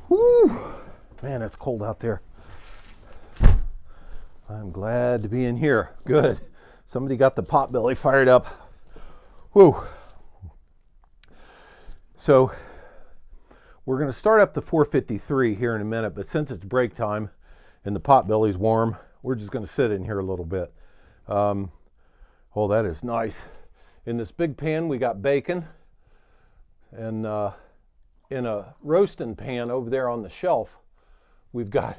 Whew. Man, it's cold out there. I'm glad to be in here. Good. Somebody got the potbelly fired up. Whew. So we're going to start up the 453 here in a minute, but since it's break time and the potbelly's warm, we're just going to sit in here a little bit. Oh, that is nice. In this big pan, we got bacon, and in a roasting pan over there on the shelf, we've got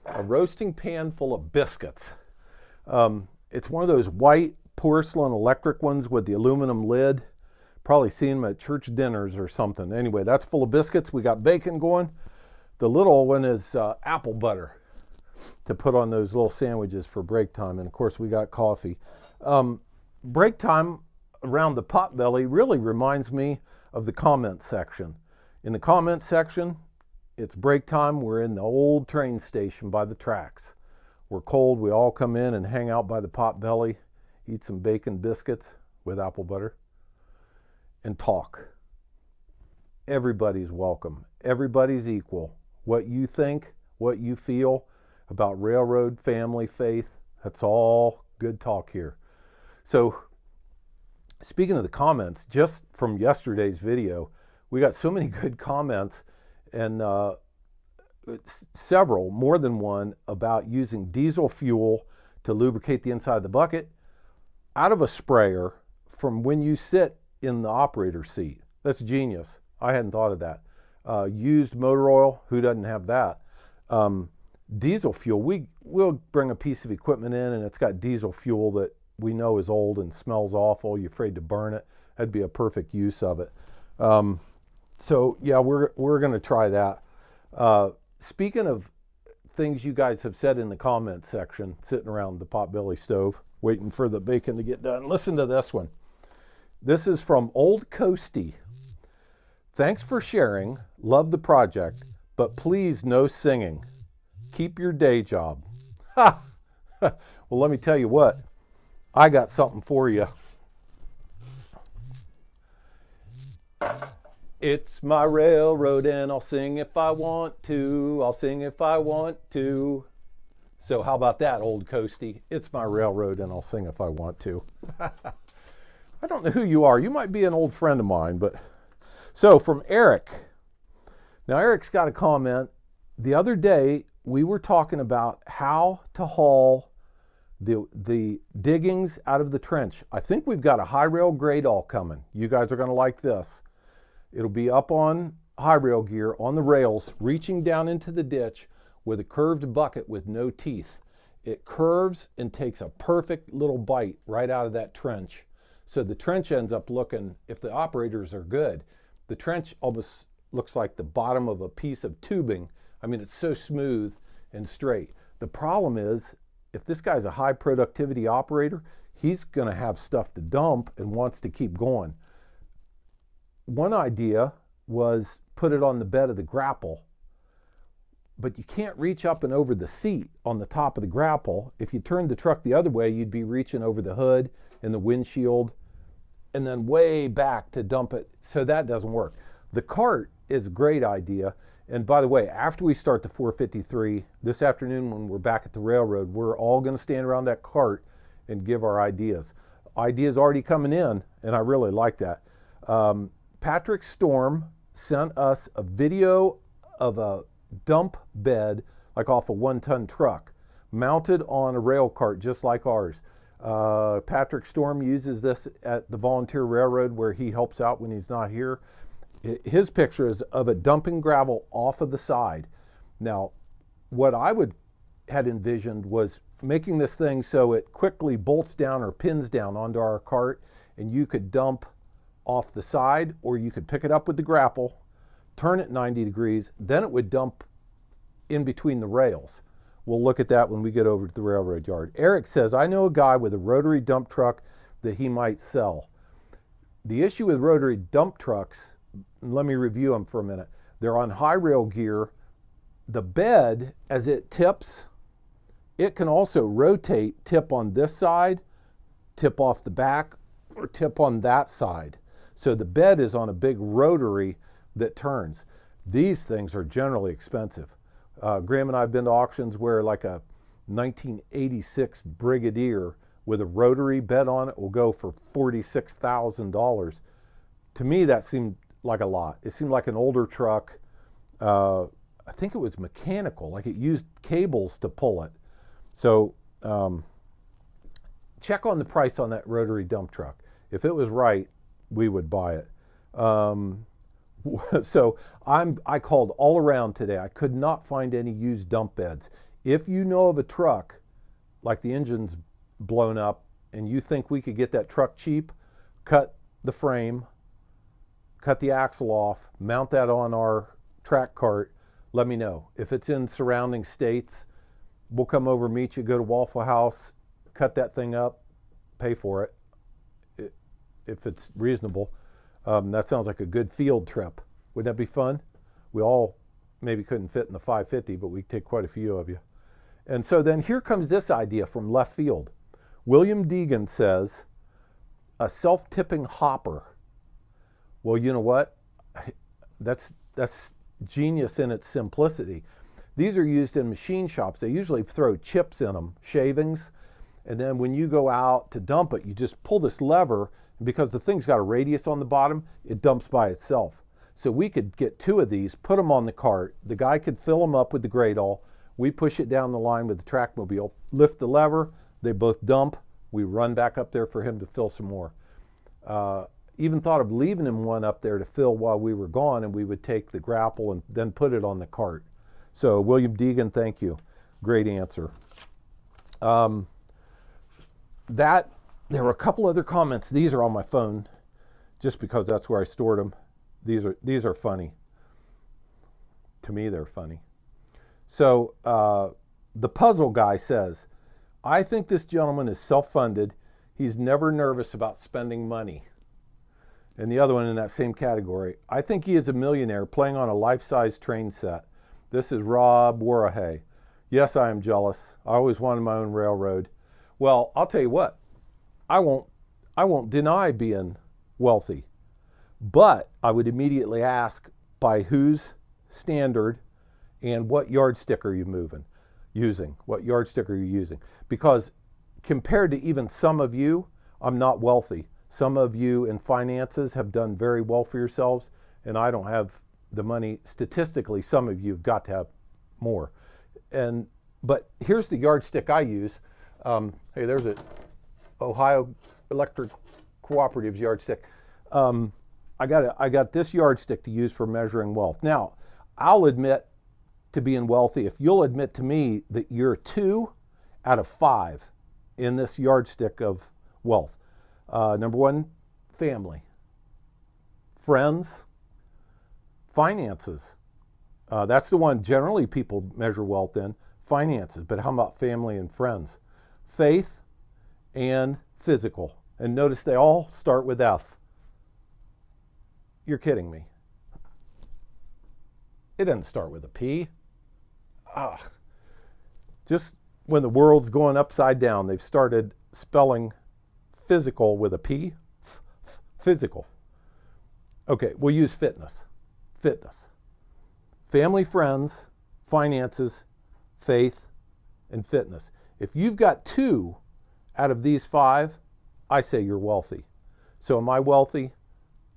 a roasting pan full of biscuits. It's one of those white porcelain electric ones with the aluminum lid. Probably seen them at church dinners or something. Anyway, that's full of biscuits. We got bacon going. The little one is apple butter to put on those little sandwiches for break time. And of course, we got coffee. Break time around the potbelly really reminds me of the comment section. In the comment section, it's break time. We're in the old train station by the tracks. We're cold. We all come in and hang out by the potbelly, eat some bacon biscuits with apple butter, and talk. Everybody's welcome. Everybody's equal. What you think, what you feel about railroad, family, faith, that's all good talk here. So, speaking of the comments, just from yesterday's video, we got so many good comments, and several, more than one, about using diesel fuel to lubricate the inside of the bucket out of a sprayer from when you sit in the operator seat. That's genius. I hadn't thought of that. Used motor oil, who doesn't have that? Diesel fuel, we'll bring a piece of equipment in and it's got diesel fuel that we know is old and smells awful. You're afraid to burn it. That'd be a perfect use of it. So yeah, we're going to try that. Speaking of things you guys have said in the comment section, sitting around the potbelly stove, waiting for the bacon to get done, listen to this one. This is from Old Coasty. Thanks for sharing. Love the project, but please no singing. Keep your day job. Ha! Well, let me tell you what. I got something for you. It's my railroad and I'll sing if I want to. I'll sing if I want to. So how about that, Old Coasty? It's my railroad and I'll sing if I want to. I don't know who you are. You might be an old friend of mine, but so from Eric. Now Eric's got a comment. The other day we were talking about how to haul the diggings out of the trench. I think we've got a high rail grade all coming. You guys are going to like this. It'll be up on high rail gear on the rails, reaching down into the ditch with a curved bucket with no teeth. It curves and takes a perfect little bite right out of that trench. So the trench ends up looking, if the operators are good, the trench almost looks like the bottom of a piece of tubing. I mean, it's so smooth and straight. The problem is, if this guy's a high productivity operator, he's going to have stuff to dump and wants to keep going. One idea was put it on the bed of the grapple, but you can't reach up and over the seat on the top of the grapple. If you turned the truck the other way, you'd be reaching over the hood and the windshield and then way back to dump it. So that doesn't work. The cart is a great idea. And by the way, after we start the 453 this afternoon when we're back at the railroad, we're all going to stand around that cart and give our ideas. Ideas already coming in, and I really like that. Patrick Storm sent us a video of a dump bed, like off a 1-ton truck, mounted on a rail cart just like ours. Patrick Storm uses this at the Volunteer Railroad where he helps out when he's not here. His picture is of it dumping gravel off of the side. Now, what I had envisioned was making this thing so it quickly bolts down or pins down onto our cart, and you could dump off the side, or you could pick it up with the grapple, turn it 90 degrees, then it would dump in between the rails. We'll look at that when we get over to the railroad yard. Eric says, I know a guy with a rotary dump truck that he might sell. The issue with rotary dump trucks, let me review them for a minute. They're on high rail gear. The bed, as it tips, it can also rotate, tip on this side, tip off the back, or tip on that side. So the bed is on a big rotary that turns. These things are generally expensive. Graham and I have been to auctions where like a 1986 Brigadier with a rotary bed on it will go for $46,000. To me, that seemed like a lot. It seemed like an older truck. I think it was mechanical, like it used cables to pull it. So check on the price on that rotary dump truck. If it was right, we would buy it. So I called all around today. I could not find any used dump beds. If you know of a truck, like the engine's blown up, and you think we could get that truck cheap, cut the frame, cut the axle off, mount that on our track cart, let me know. If it's in surrounding states, we'll come over, meet you, go to Waffle House, cut that thing up, pay for it, if it's reasonable. That sounds like a good field trip. Wouldn't that be fun? We all maybe couldn't fit in the 550, but we take quite a few of you. And so then here comes this idea from left field. William Deegan says, a self-tipping hopper. Well, you know what? That's genius in its simplicity. These are used in machine shops. They usually throw chips in them, shavings, and then when you go out to dump it, you just pull this lever, and because the thing's got a radius on the bottom, it dumps by itself. So we could get 2 of these, put them on the cart, the guy could fill them up with the Gradall, we push it down the line with the trackmobile, lift the lever, they both dump, we run back up there for him to fill some more. Even thought of leaving him one up there to fill while we were gone, and we would take the grapple and then put it on the cart. So William Deegan, thank you. Great answer. There were a couple other comments. These are on my phone, just because that's where I stored them. These are funny. To me, they're funny. So the puzzle guy says, I think this gentleman is self-funded. He's never nervous about spending money. And the other one in that same category, I think he is a millionaire playing on a life-size train set. This is Rob Warahay. Yes, I am jealous. I always wanted my own railroad. Well, I'll tell you what, I won't deny being wealthy, but I would immediately ask by whose standard and what yardstick are you using? What yardstick are you using? Because compared to even some of you, I'm not wealthy. Some of you in finances have done very well for yourselves, and I don't have the money. Statistically, some of you have got to have more. But here's the yardstick I use. Hey, there's an Ohio Electric Cooperative's yardstick. I got this yardstick to use for measuring wealth. Now, I'll admit to being wealthy if you'll admit to me that you're 2 out of 5 in this yardstick of wealth. Number 1, family, friends, finances. That's the one generally people measure wealth in, finances. But how about family and friends? Faith and physical. And notice they all start with F. You're kidding me. It doesn't start with a P. Just when the world's going upside down, they've started spelling physical with a P. Physical. Okay, we'll use fitness. Fitness. Family, friends, finances, faith, and fitness. If you've got 2 out of these 5, I say you're wealthy. So am I wealthy?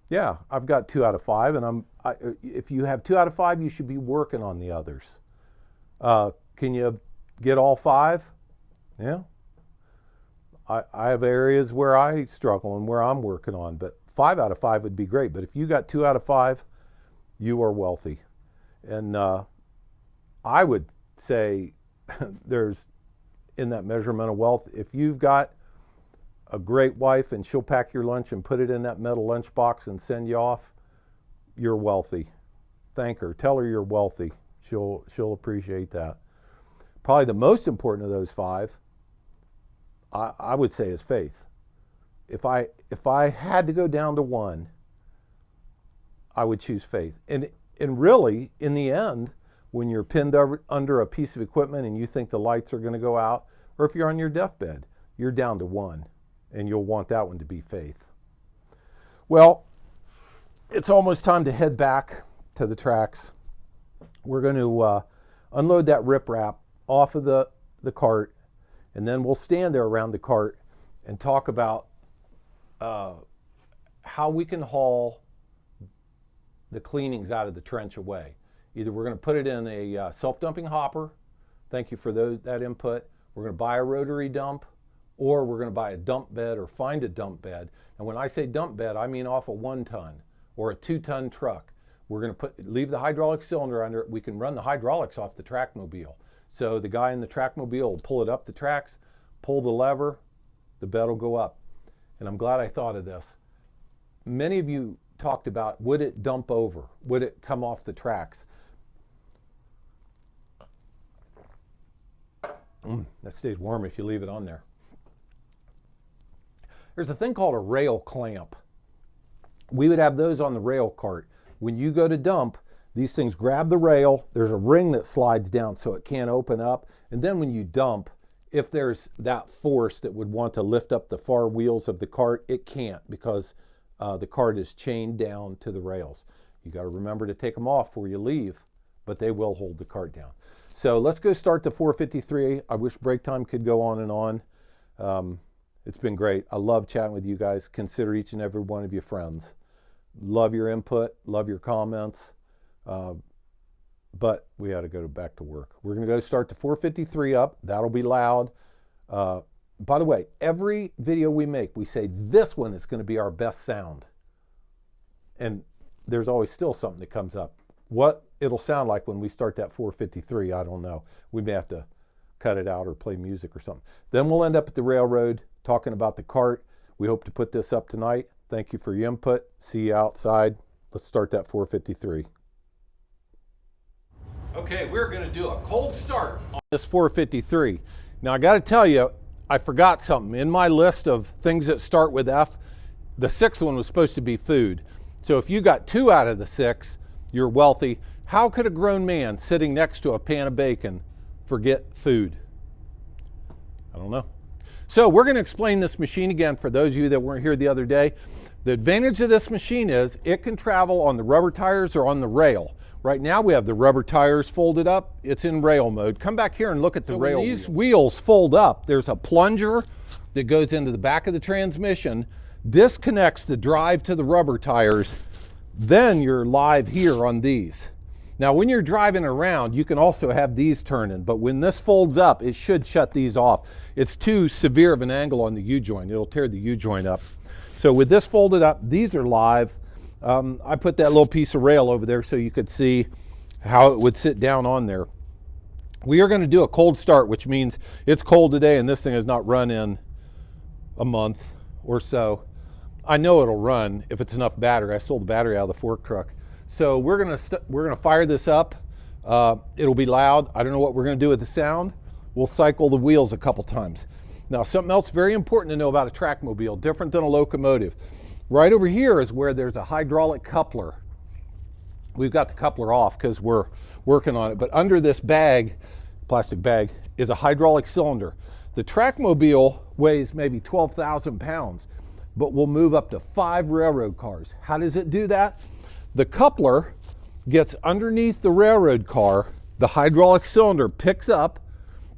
Yeah, I've got 2 out of 5, and if you have 2 out of 5, you should be working on the others. Can you get all 5? Yeah. I have areas where I struggle and where I'm working on, but 5 out of 5 would be great. But if you got 2 out of 5, you are wealthy. And I would say there's, in that measurement of wealth, if you've got a great wife and she'll pack your lunch and put it in that metal lunchbox and send you off, you're wealthy. Thank her. Tell her you're wealthy. She'll appreciate that. Probably the most important of those 5, I would say, is faith. If I had to go down to 1, I would choose faith. And really, in the end, when you're pinned under a piece of equipment and you think the lights are going to go out, or if you're on your deathbed, you're down to 1, and you'll want that one to be faith. Well, it's almost time to head back to the tracks. We're going to unload that riprap off of the cart, and then we'll stand there around the cart and talk about how we can haul the cleanings out of the trench away. Either we're going to put it in a self-dumping hopper. Thank you for that input. We're going to buy a rotary dump, or we're going to buy a dump bed or find a dump bed. And when I say dump bed, I mean off a 1 ton or a 2 ton truck. We're going to leave the hydraulic cylinder under it. We can run the hydraulics off the trackmobile. So the guy in the trackmobile will pull it up the tracks, pull the lever, the bed will go up. And I'm glad I thought of this. Many of you talked about, would it dump over? Would it come off the tracks? That stays warm if you leave it on there. There's a thing called a rail clamp. We would have those on the rail cart. When you go to dump, these things grab the rail. There's a ring that slides down so it can't open up. And then when you dump, if there's that force that would want to lift up the far wheels of the cart, it can't, because the cart is chained down to the rails. You got to remember to take them off before you leave, but they will hold the cart down. So let's go start the 453. I wish break time could go on and on. It's been great. I love chatting with you guys. Consider each and every one of you friends. Love your input, love your comments, but we got to go back to work. We're going to go start the 453 up. That'll be loud. By the way, every video we make, we say this one is going to be our best sound. And there's always still something that comes up. What it'll sound like when we start that 453, I don't know. We may have to cut it out or play music or something. Then we'll end up at the railroad talking about the cart. We hope to put this up tonight. Thank you for your input. See you outside. Let's start that 453. Okay, we're going to do a cold start on this 453. Now I got to tell you, I forgot something. In my list of things that start with F, the 6th one was supposed to be food. So if you got 2 out of the 6, you're wealthy. How could a grown man sitting next to a pan of bacon forget food? I don't know. So we're going to explain this machine again for those of you that weren't here the other day. The advantage of this machine is it can travel on the rubber tires or on the rail. Right now we have the rubber tires folded up. It's in rail mode. Come back here and look at the rail wheels. These wheels fold up. There's a plunger that goes into the back of the transmission, disconnects the drive to the rubber tires. Then you're live here on these. Now when you're driving around, you can also have these turning, but when this folds up, it should shut these off. It's too severe of an angle on the U-joint. It'll tear the U-joint up. So with this folded up, these are live. I put that little piece of rail over there so you could see how it would sit down on there. We are going to do a cold start, which means it's cold today and this thing has not run in a month or so. I know it'll run if it's enough battery. I stole the battery out of the fork truck. So we're gonna fire this up. It'll be loud. I don't know what we're gonna do with the sound. We'll cycle the wheels a couple times. Now something else very important to know about a trackmobile, different than a locomotive. Right over here is where there's a hydraulic coupler. We've got the coupler off because we're working on it, but under this bag, plastic bag, is a hydraulic cylinder. The trackmobile weighs maybe 12,000 pounds, but will move up to 5 railroad cars. How does it do that? The coupler gets underneath the railroad car, the hydraulic cylinder picks up,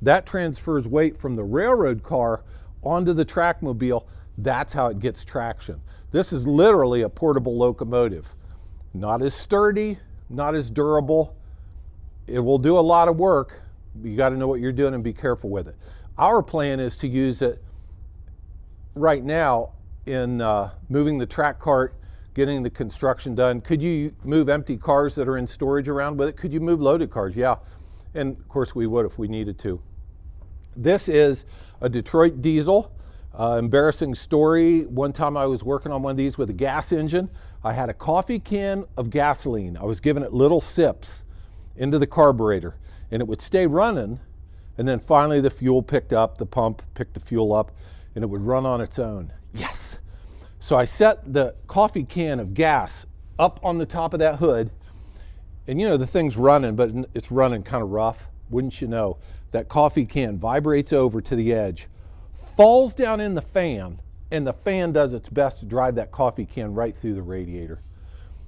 that transfers weight from the railroad car onto the trackmobile. That's how it gets traction. This is literally a portable locomotive. Not as sturdy, not as durable. It will do a lot of work. You got to know what you're doing and be careful with it. Our plan is to use it right now in moving the track cart, getting the construction done. Could you move empty cars that are in storage around with it? Could you move loaded cars? Yeah. And of course we would if we needed to. This is a Detroit diesel. Embarrassing story. One time I was working on one of these with a gas engine. I had a coffee can of gasoline. I was giving it little sips into the carburetor and it would stay running. And then finally the fuel picked up, the pump picked the fuel up and it would run on its own. Yes. So I set the coffee can of gas up on the top of that hood, and you know, the thing's running, but it's running kind of rough. Wouldn't you know, that coffee can vibrates over to the edge, falls down in the fan, and the fan does its best to drive that coffee can right through the radiator.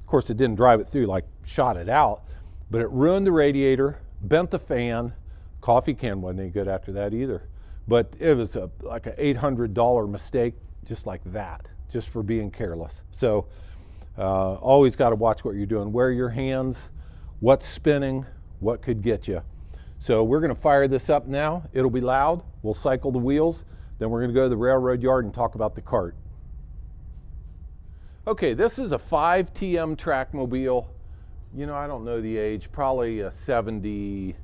Of course, it didn't drive it through, like shot it out, but it ruined the radiator, bent the fan. Coffee can wasn't any good after that either. But it was like an $800 mistake, just like that, just for being careless. So always got to watch what you're doing. Where your hands, what's spinning, what could get you. So we're going to fire this up now. It'll be loud. We'll cycle the wheels. Then we're going to go to the railroad yard and talk about the cart. Okay, this is a 5TM trackmobile. You know, I don't know the age, probably a 78,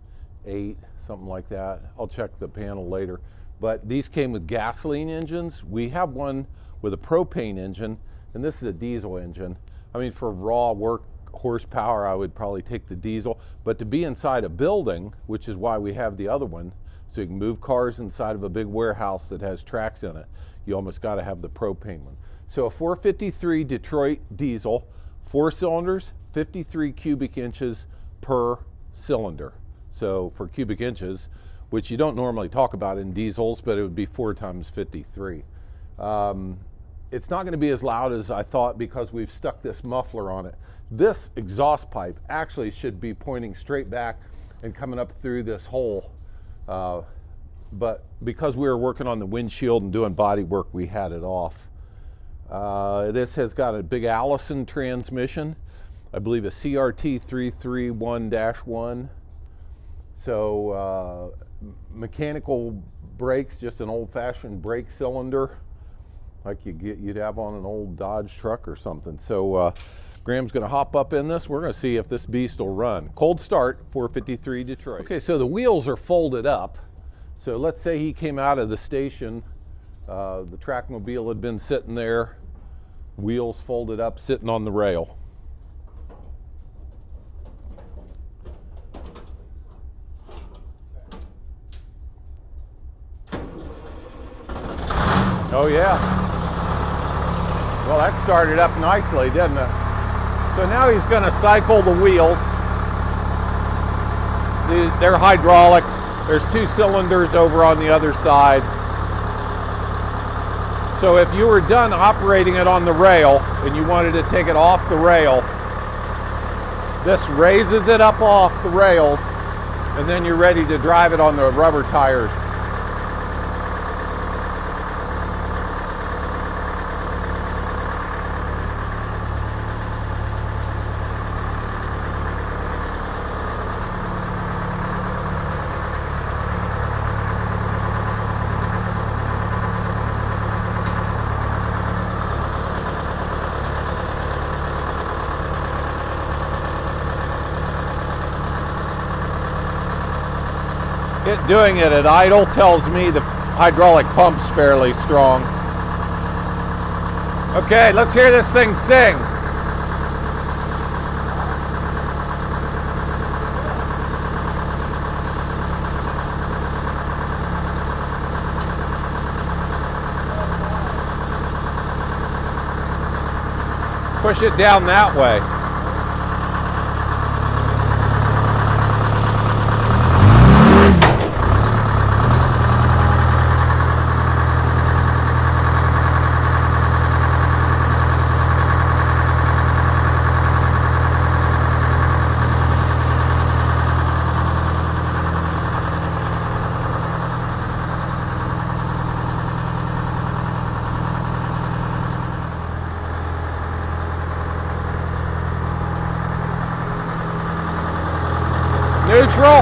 something like that. I'll check the panel later. But these came with gasoline engines. We have one with a propane engine, and this is a diesel engine. I mean, for raw work horsepower, I would probably take the diesel. But to be inside a building, which is why we have the other one, so you can move cars inside of a big warehouse that has tracks in it, you almost got to have the propane one. So a 453 Detroit diesel, 4 cylinders, 53 cubic inches per cylinder. So for cubic inches, which you don't normally talk about in diesels, but it would be 4 times 53. It's not going to be as loud as I thought because we've stuck this muffler on it. This exhaust pipe actually should be pointing straight back and coming up through this hole. But because we were working on the windshield and doing body work, we had it off. This has got a big Allison transmission. I believe a CRT 331-1. So mechanical brakes, just an old-fashioned brake cylinder like you'd have on an old Dodge truck or something. So Graham's going to hop up in this. We're going to see if this beast will run. Cold start, 453 Detroit. Okay, so the wheels are folded up. So let's say he came out of the station. The trackmobile had been sitting there, wheels folded up, sitting on the rail. Oh yeah. Well, that started up nicely, didn't it? So now he's going to cycle the wheels. They're hydraulic. There's 2 cylinders over on the other side. So if you were done operating it on the rail and you wanted to take it off the rail, this raises it up off the rails, and then you're ready to drive it on the rubber tires. Doing it at idle tells me the hydraulic pump's fairly strong. Okay, let's hear this thing sing. Push it down that way. Neutral.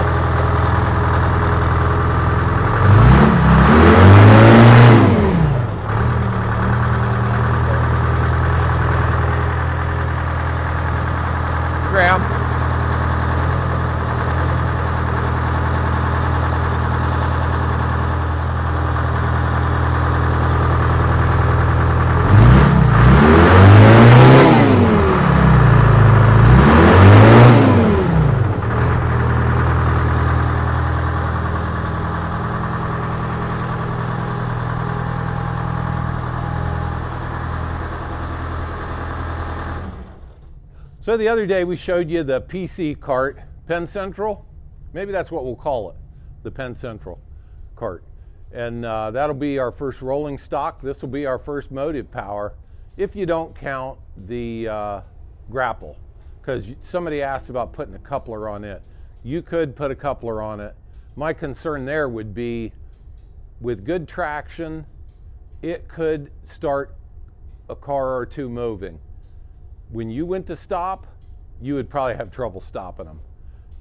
Graham. So the other day we showed you the PC cart, Penn Central. Maybe that's what we'll call it, the Penn Central cart. And that'll be our first rolling stock. This will be our first motive power, if you don't count the grapple. because somebody asked about putting a coupler on it. You could put a coupler on it. My concern there would be with good traction, it could start a car or two moving. When you went to stop, you would probably have trouble stopping them.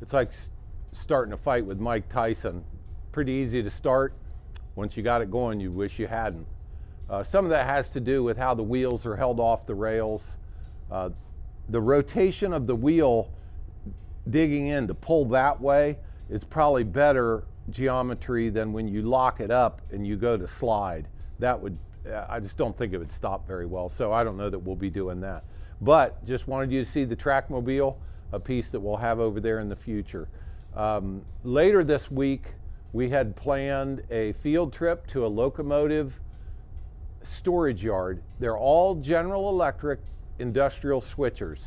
It's like starting a fight with Mike Tyson. Pretty easy to start. Once you got it going, you wish you hadn't. Some of that has to do with how the wheels are held off the rails. The rotation of the wheel digging in to pull that way is probably better geometry than when you lock it up and you go to slide. That would, I just don't think it would stop very well. So I don't know that we'll be doing that. But just wanted you to see the trackmobile, a piece that we'll have over there in the future. Later this week, we had planned a field trip to a locomotive storage yard. They're all General Electric industrial switchers.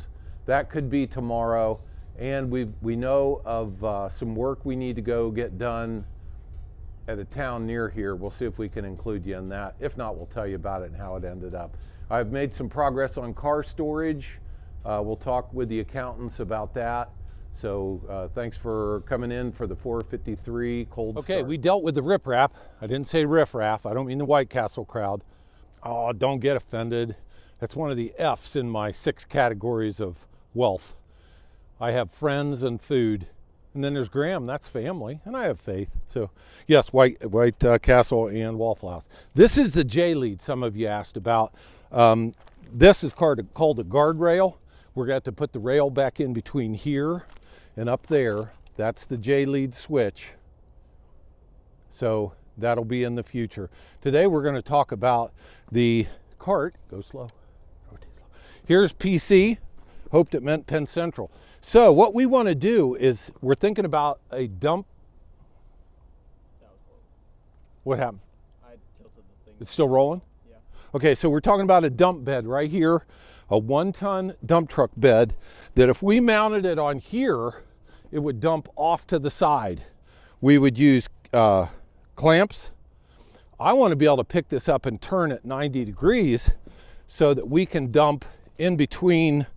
That could be tomorrow. And we know of some work we need to go get done at a town near here. We'll see if we can include you in that. If not, we'll tell you about it and how it ended up. I've made some progress on car storage. We'll talk with the accountants about that. So thanks for coming in for the 453 cold start. Okay, we dealt with the riprap. I didn't say riffraff. I don't mean the White Castle crowd. Oh, don't get offended. That's one of the F's in my 6 categories of wealth. I have friends and food. And then there's Graham, that's family, and I have faith. So yes, White Castle and Waffle House. This is the J-lead some of you asked about. This is called a guardrail. We're going to have to put the rail back in between here and up there. That's the J-lead switch. So that'll be in the future. Today we're going to talk about the cart. Go slow. Rotate slow. Here's PC. Hoped it meant Penn Central. So what we want to do is we're thinking about a dump. What happened? I tilted the thing. It's still rolling? Yeah. Okay, so we're talking about a dump bed right here, a 1-ton dump truck bed that if we mounted it on here, it would dump off to the side. We would use clamps. I want to be able to pick this up and turn it 90 degrees so that we can dump in between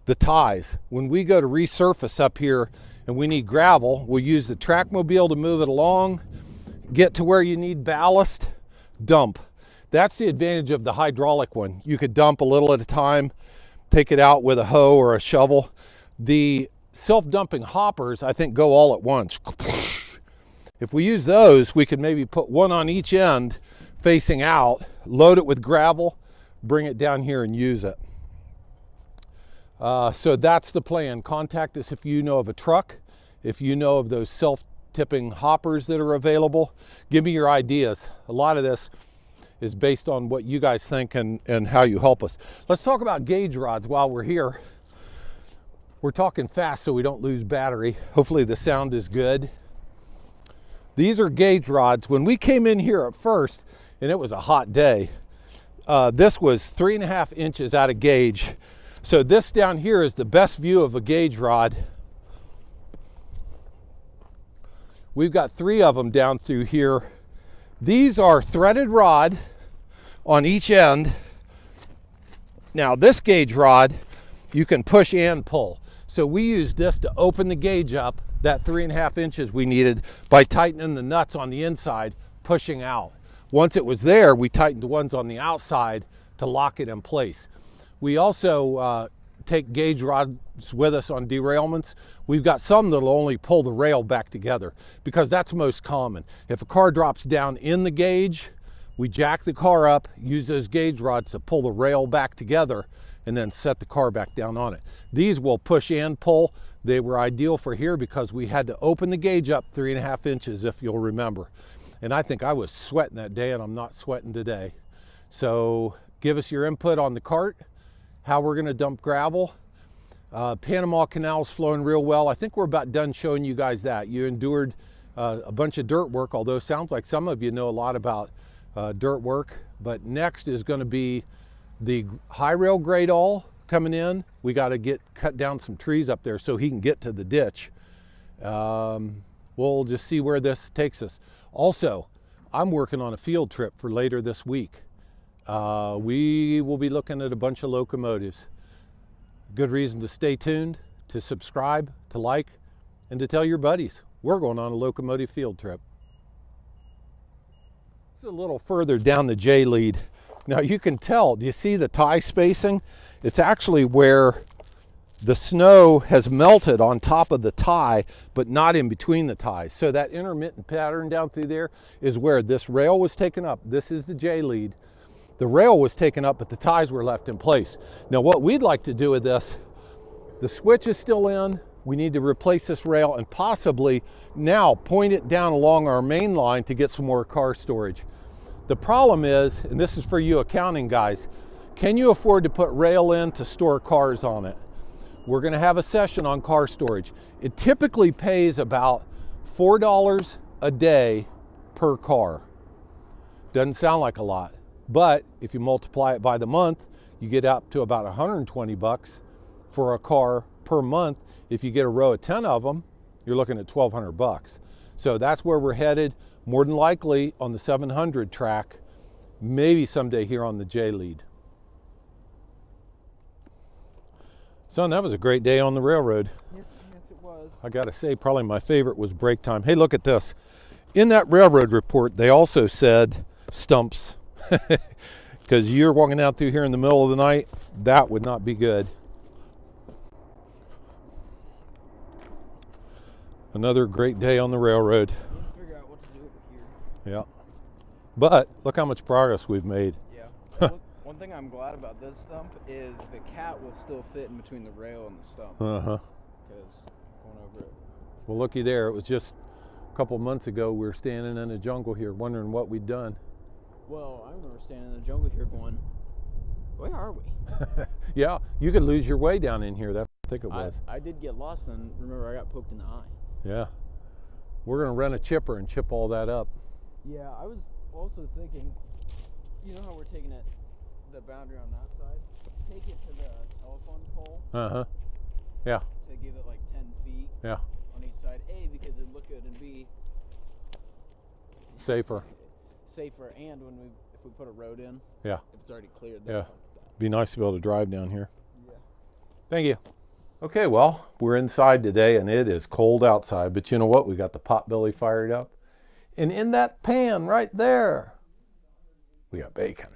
the ties. When we go to resurface up here and we need gravel, we'll use the trackmobile to move it along, get to where you need ballast, dump. That's the advantage of the hydraulic one. You could dump a little at a time, take it out with a hoe or a shovel. The self-dumping hoppers, I think, go all at once. If we use those, we could maybe put one on each end facing out, load it with gravel, bring it down here and use it. So that's the plan. Contact us if you know of a truck, if you know of those self-tipping hoppers that are available. Give me your ideas. A lot of this is based on what you guys think and how you help us. Let's talk about gauge rods while we're here. We're talking fast so we don't lose battery. Hopefully the sound is good. These are gauge rods. When we came in here at first, and it was a hot day, this was 3.5 inches out of gauge. So this down here is the best view of a gauge rod. We've got 3 of them down through here. These are threaded rod on each end. Now this gauge rod, you can push and pull. So we used this to open the gauge up, that 3.5 inches we needed, by tightening the nuts on the inside, pushing out. Once it was there, we tightened the ones on the outside to lock it in place. We also take gauge rods with us on derailments. We've got some that'll only pull the rail back together because that's most common. If a car drops down in the gauge, we jack the car up, use those gauge rods to pull the rail back together and then set the car back down on it. These will push and pull. They were ideal for here because we had to open the gauge up 3.5 inches, if you'll remember. And I think I was sweating that day and I'm not sweating today. So give us your input on the cart, how we're going to dump gravel. Panama Canal's flowing real well. I think we're about done showing you guys that. You endured a bunch of dirt work, although it sounds like some of you know a lot about dirt work. But next is going to be the high rail grade all coming in. We got to cut down some trees up there so he can get to the ditch. We'll just see where this takes us. Also, I'm working on a field trip for later this week. We will be looking at a bunch of locomotives. Good reason to stay tuned, to subscribe, to like, and to tell your buddies. We're going on a locomotive field trip. It's a little further down the J lead. Now you can tell, do you see the tie spacing? It's actually where the snow has melted on top of the tie, but not in between the ties. So that intermittent pattern down through there is where this rail was taken up. This is the J lead. The rail was taken up, but the ties were left in place. Now what we'd like to do with this, the switch is still in. We need to replace this rail and possibly now point it down along our main line to get some more car storage. The problem is, and this is for you accounting guys, can you afford to put rail in to store cars on it? We're going to have a session on car storage. It typically pays about $4 a day per car. Doesn't sound like a lot, but if you multiply it by the month, you get up to about 120 bucks for a car per month. If you get a row of 10 of them, you're looking at 1,200 bucks. So that's where we're headed, more than likely on the 700 track, maybe someday here on the J lead. Son, that was a great day on the railroad. Yes, it was. I gotta say, probably my favorite was break time. Hey, look at this. In that railroad report, they also said stumps. Because you're walking out through here in the middle of the night, that would not be good. Another great day on the railroad. We'll figure out what to do over here. Yeah. But look how much progress we've made. Yeah. One thing I'm glad about this stump is the cat will still fit in between the rail and the stump. Uh-huh. Because going over it. Well, looky there. It was just a couple months ago we were standing in the jungle here wondering what we'd done. Well, I remember standing in the jungle here going, where are we? Yeah, you could lose your way down in here. That's what I think it was. I did get lost, and remember I got poked in the eye. Yeah. We're going to rent a chipper and chip all that up. Yeah, I was also thinking, you know how we're taking it, the boundary on that side? Take it to the telephone pole. Uh-huh. Yeah. To give it like 10 feet. Yeah. On each side. A, because it'd look good, and B, Safer. Safer, and if we put a road in. Yeah. If it's already cleared. Yeah. Be nice to be able to drive down here. Yeah. Thank you. Okay, well, we're inside today and it is cold outside, but you know what? We got the potbelly fired up. And in that pan right there, we got bacon.